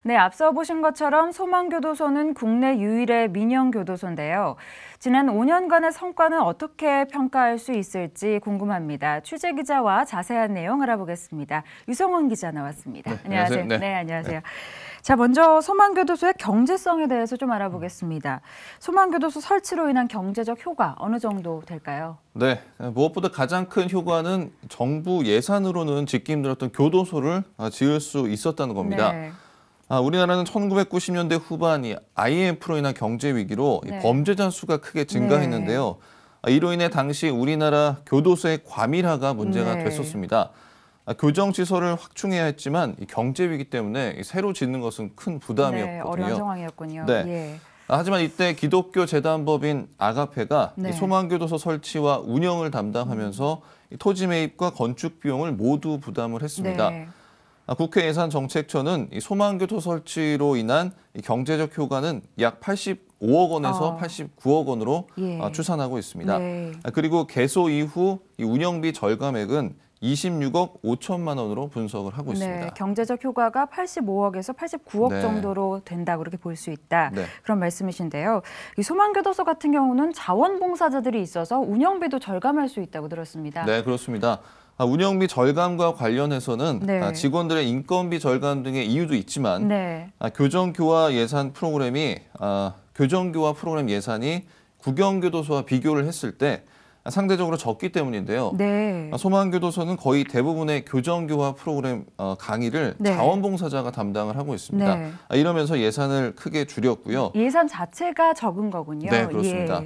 네, 앞서 보신 것처럼 소망교도소는 국내 유일의 민영교도소인데요. 지난 5년간의 성과는 어떻게 평가할 수 있을지 궁금합니다. 취재기자와 자세한 내용 알아보겠습니다. 유성원 기자 나왔습니다. 네, 안녕하세요. 네, 안녕하세요. 자, 먼저 소망교도소의 경제성에 대해서 좀 알아보겠습니다. 소망교도소 설치로 인한 경제적 효과 어느 정도 될까요? 네, 무엇보다 가장 큰 효과는 정부 예산으로는 짓기 힘들었던 교도소를 지을 수 있었다는 겁니다. 네. 우리나라는 1990년대 후반이 IMF로 인한 경제 위기로 범죄자 수가 크게 증가했는데요. 이로 인해 당시 우리나라 교도소의 과밀화가 문제가 됐었습니다. 교정시설을 확충해야 했지만 경제 위기 때문에 새로 짓는 것은 큰 부담이었거든요. 어려운 상황이었군요. 하지만 이때 기독교 재단법인 아가페가 소망교도소 설치와 운영을 담당하면서 토지 매입과 건축 비용을 모두 부담을 했습니다. 국회 예산정책처는 소망교도소 설치로 인한 경제적 효과는 약 85억 원에서 89억 원으로 추산하고 있습니다. 그리고 개소 이후 운영비 절감액은 26억 5천만 원으로 분석을 하고 있습니다. 경제적 효과가 85억에서 89억 정도로 된다고 그렇게 볼 수 있다. 그런 말씀이신데요. 이 소망교도소 같은 경우는 자원봉사자들이 있어서 운영비도 절감할 수 있다고 들었습니다. 네, 그렇습니다. 운영비 절감과 관련해서는 직원들의 인건비 절감 등의 이유도 있지만 교정교화 프로그램 예산이 국영교도소와 비교를 했을 때 상대적으로 적기 때문인데요. 소망교도소는 거의 대부분의 교정교화 프로그램 강의를 자원봉사자가 담당을 하고 있습니다. 이러면서 예산을 크게 줄였고요. 예산 자체가 적은 거군요. 네, 그렇습니다.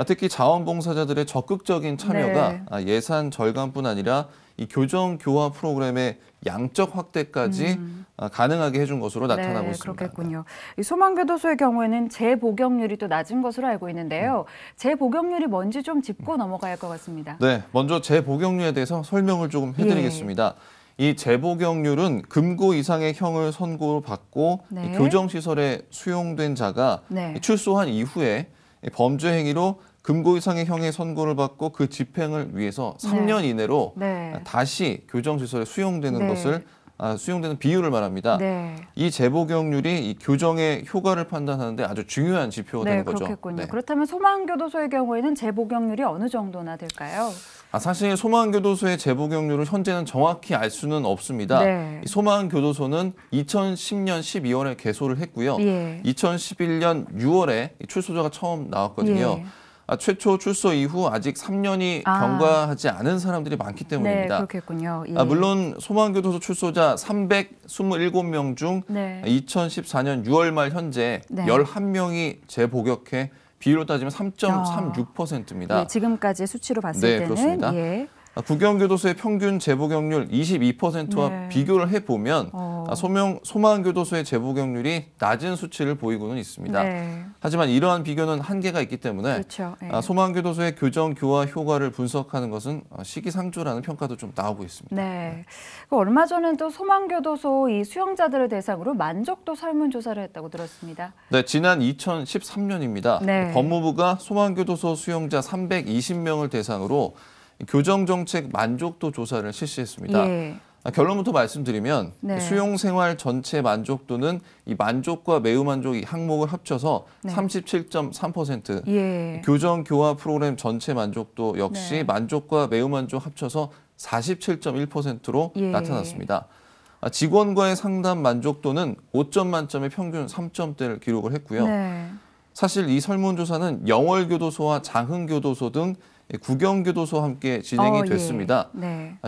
특히 자원봉사자들의 적극적인 참여가 예산 절감뿐 아니라 이 교정교화 프로그램의 양적 확대까지 가능하게 해준 것으로 나타나고 있습니다. 그렇겠군요. 이 소망교도소의 경우에는 재복용률이 또 낮은 것으로 알고 있는데요. 재복용률이 뭔지 좀 짚고 넘어가야 할 것 같습니다. 네, 먼저 재복용률에 대해서 설명을 조금 해드리겠습니다. 이 재복용률은 금고 이상의 형을 선고받고 교정시설에 수용된 자가 출소한 이후에 범죄 행위로 금고 이상의 형의 선고를 받고 그 집행을 위해서 3년 이내로 다시 교정시설에 수용되는 것을 수용되는 비율을 말합니다. 이 재복용률이 이 교정의 효과를 판단하는데 아주 중요한 지표가 되는 거죠. 그렇겠군요. 그렇다면 소망교도소의 경우에는 재복용률이 어느 정도나 될까요? 사실 소망교도소의 재복용률을 현재는 정확히 알 수는 없습니다. 소망교도소는 2010년 12월에 개소를 했고요. 2011년 6월에 출소자가 처음 나왔거든요. 최초 출소 이후 아직 3년이 경과하지 않은 사람들이 많기 때문입니다. 그렇겠군요. 물론 소망교도소 출소자 327명 중 2014년 6월 말 현재 11명이 재복역해 비율로 따지면 3.36%입니다. 지금까지 수치로 봤을 때는. 그렇습니다. 국영교도소의 평균 재복용률 22%와 비교를 해보면 소망교도소의 재복용률이 낮은 수치를 보이고는 있습니다. 하지만 이러한 비교는 한계가 있기 때문에 소망교도소의 교정교화 효과를 분석하는 것은 시기상조라는 평가도 좀 나오고 있습니다. 얼마 전엔 또 소망교도소 이 수용자들을 대상으로 만족도 설문조사를 했다고 들었습니다. 지난 2013년입니다. 법무부가 소망교도소 수용자 320명을 대상으로 교정정책 만족도 조사를 실시했습니다. 결론부터 말씀드리면 수용생활 전체 만족도는 이 만족과 매우 만족 이 항목을 합쳐서 37.3%, 교정교화 프로그램 전체 만족도 역시 만족과 매우 만족 합쳐서 47.1%로 나타났습니다. 직원과의 상담 만족도는 5점 만점에 평균 3점대를 기록을 했고요. 사실 이 설문조사는 영월교도소와 장흥교도소 등 국영교도소와 함께 진행이 됐습니다.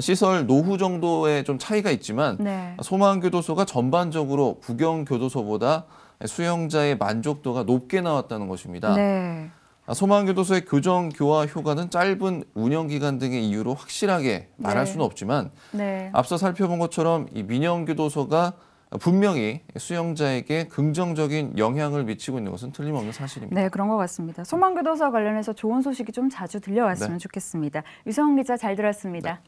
시설 노후 정도의 좀 차이가 있지만 소망교도소가 전반적으로 국영교도소보다 수용자의 만족도가 높게 나왔다는 것입니다. 소망교도소의 교정교화 효과는 짧은 운영기간 등의 이유로 확실하게 말할 수는 없지만 앞서 살펴본 것처럼 이 민영교도소가 분명히 수용자에게 긍정적인 영향을 미치고 있는 것은 틀림없는 사실입니다. 그런 것 같습니다. 소망교도소와 관련해서 좋은 소식이 좀 자주 들려왔으면 좋겠습니다. 유성훈 기자 잘 들었습니다.